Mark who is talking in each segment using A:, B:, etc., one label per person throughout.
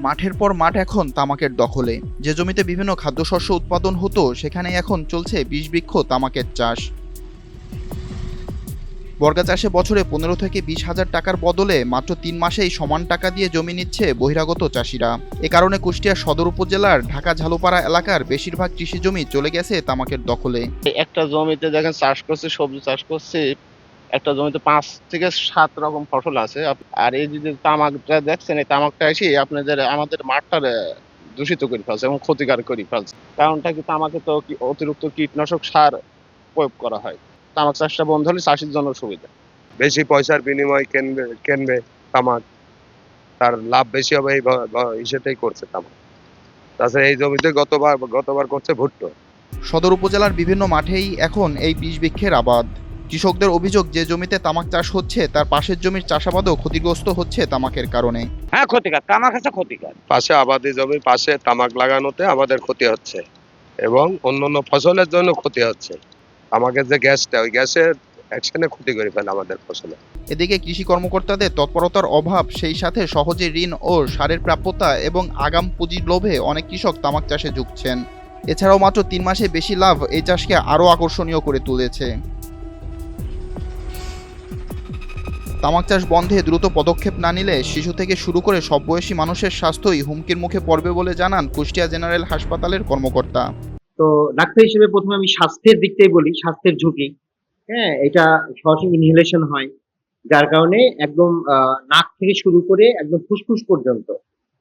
A: মাঠের পর মাঠ এখন তামাকের দখলে। যে জমিতে বিভিন্ন খাদ্যশস্য উৎপাদন হতো সেখানে এখন চলছে বিষবৃক্ষ তামাকের চাষ। বর্গা চাষে বছরে 15 থেকে 20 হাজার টাকার বদলে মাত্র 3 মাসেই সমান টাকা দিয়ে জমি নিচ্ছে বহিরাগত চাষিরা। এ কারণে কুষ্টিয়া সদর উপজেলার ঢাকা ঝালুপাড়া এলাকার বেশিরভাগ কৃষি জমি চলে গেছে তামাকের দখলে।
B: একটা জমিতে দেখেন চাষ করছে, সবজি চাষ করছে, একটা জমিতে 5 থেকে 7 রকম ফসল আছে। আর এই যে তামাকটা দেখছেন, এই তামাকটা এসে আমাদের মাঠটা দূষিত করে ফেলছে এবং ক্ষতিকারক করে ফেলছে। কারণটা কি, তামাকে তো অতিরিক্ত কীটনাশক সার প্রয়োগ করা হয়। তামাক চাষটা বন্ধ হলে চাষির জন্য সুবিধা।
C: বেশি পয়সার বিনিময়ে কিনবে তামাক, তার লাভ বেশি হবে এই হিসেবেই করছে তামাক। তাছাড়া এই জমিতে গতবার করছে ভুট্টো।
A: সদর উপজেলার বিভিন্ন মাঠেই এখন এই বিষবৃক্ষের আবাদ। কৃষকদের অভিযোগ, যে জমিতে তামাক চাষ হচ্ছে তার পাশের জমির চাষাবাদও ক্ষতিগ্রস্ত হচ্ছে তামাকের কারণে।
D: হ্যাঁ, ক্ষতিকর, তামাক হচ্ছে ক্ষতিকর।
C: পাশে আবাদি জমির পাশে তামাক লাগানোতে আমাদের ক্ষতি হচ্ছে এবং অন্যান্য ফসলের জন্য ক্ষতি হচ্ছে। আমাদের যে গ্যাসটা, ওই গ্যাসের অ্যাকশনে ক্ষতি করে ফেলে আমাদের ফসলে।
A: এদিকে কৃষি কর্মকর্তাদের তৎপরতার অভাব, সেই সাথে সহজে ঋণ ও সারের প্রাপ্যতা এবং আগাম পুঁজির লোভে অনেক কৃষক তামাক চাষে ঝুঁকছেন। এছাড়াও মাত্র 3 মাসে বেশি লাভ এই চাষকে আরও আকর্ষণীয় করে তুলেছে। তামাক চাষ বন্ধে দ্রুত পদক্ষেপ না নিলে শিশু থেকে শুরু করে সব বয়সী মানুষের স্বাস্থ্যই হুমকির মুখে পড়বে বলে জানান কুষ্টিয়া জেনারেল হাসপাতালের কর্মকর্তা।
E: তো ডাক্তার হিসেবে প্রথমে আমি স্বাস্থ্যের দিকটাই বলি, স্বাস্থ্যের ঝুঁকি। হ্যাঁ, এটা সরাসরি ইনহেলেশন হয়, যার কারণে একদম নাক থেকে শুরু করে একদম ফুসফুস পর্যন্ত,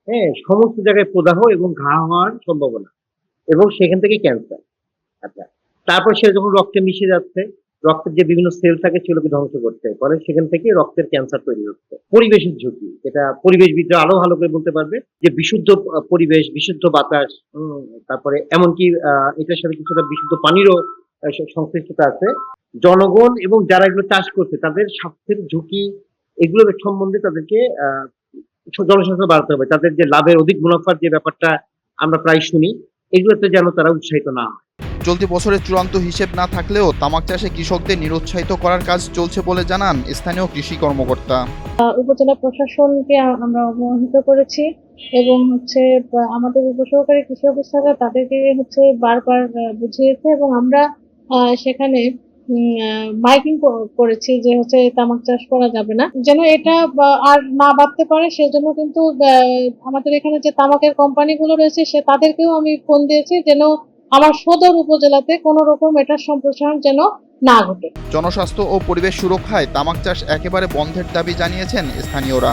E: হ্যাঁ, সমস্ত জায়গায় প্রদাহ এবং ঘা হওয়ার সম্ভাবনা, এবং সেখান থেকে ক্যান্সার। আচ্ছা, তারপর সে যখন রক্তে মিশে যাচ্ছে, রক্তের যে বিভিন্ন সেল থাকে সেগুলোকে ধ্বংস করতে, ফলে সেখান থেকে রক্তের ক্যান্সার তৈরি হচ্ছে। পরিবেশের ঝুঁকি, এটা পরিবেশবিদরা আরো ভালো করে বলতে পারবে, যে বিশুদ্ধ পরিবেশ, বিশুদ্ধ বাতাস, তারপরে এমনকি এটার সাথে কিছুটা বিশুদ্ধ পানিরও সংশ্লিষ্টতা আছে। জনগণ এবং যারা এগুলো চাষ করছে তাদের স্বাস্থ্যের ঝুঁকি, এগুলো সম্বন্ধে তাদেরকে জনসচেতনতা বাড়াতে হবে। তাদের যে লাভের অধিক মুনাফার যে ব্যাপারটা আমরা প্রায় শুনি, এগুলোতে যেন তারা উৎসাহিত না হয়।
A: চলতি বছরের চূড়ান্ত হিসেব না থাকলেও তামাক চাষে কৃষকদের নিরুৎসাহিত করার কাজ চলছে বলে জানান স্থানীয় কৃষি কর্মকর্তা।
F: উপজেলা প্রশাসনকে আমরা অবহিত করেছি এবং আমাদের উপসহকারী কৃষি অফিসাররা তাদেরকে বারবার বুঝিয়েছে, এবং আমরা সেখানে মাইকিং করেছি যে তামাক চাষ করা যাবে না, যেন এটা আর না বাড়তে পারে। সেজন্য কিন্তু আমাদের এখানে যে তামাকের কোম্পানিগুলো রয়েছে তাদেরকেও আমি ফোন দিয়েছি, যেন আমার সদর উপজেলাতে কোনো রকম এটার সম্প্রসারণ যেন না ঘটে।
A: জনস্বাস্থ্য ও পরিবেশ সুরক্ষায় তামাক চাষ একেবারে বন্ধের দাবি জানিয়েছেন স্থানীয়রা।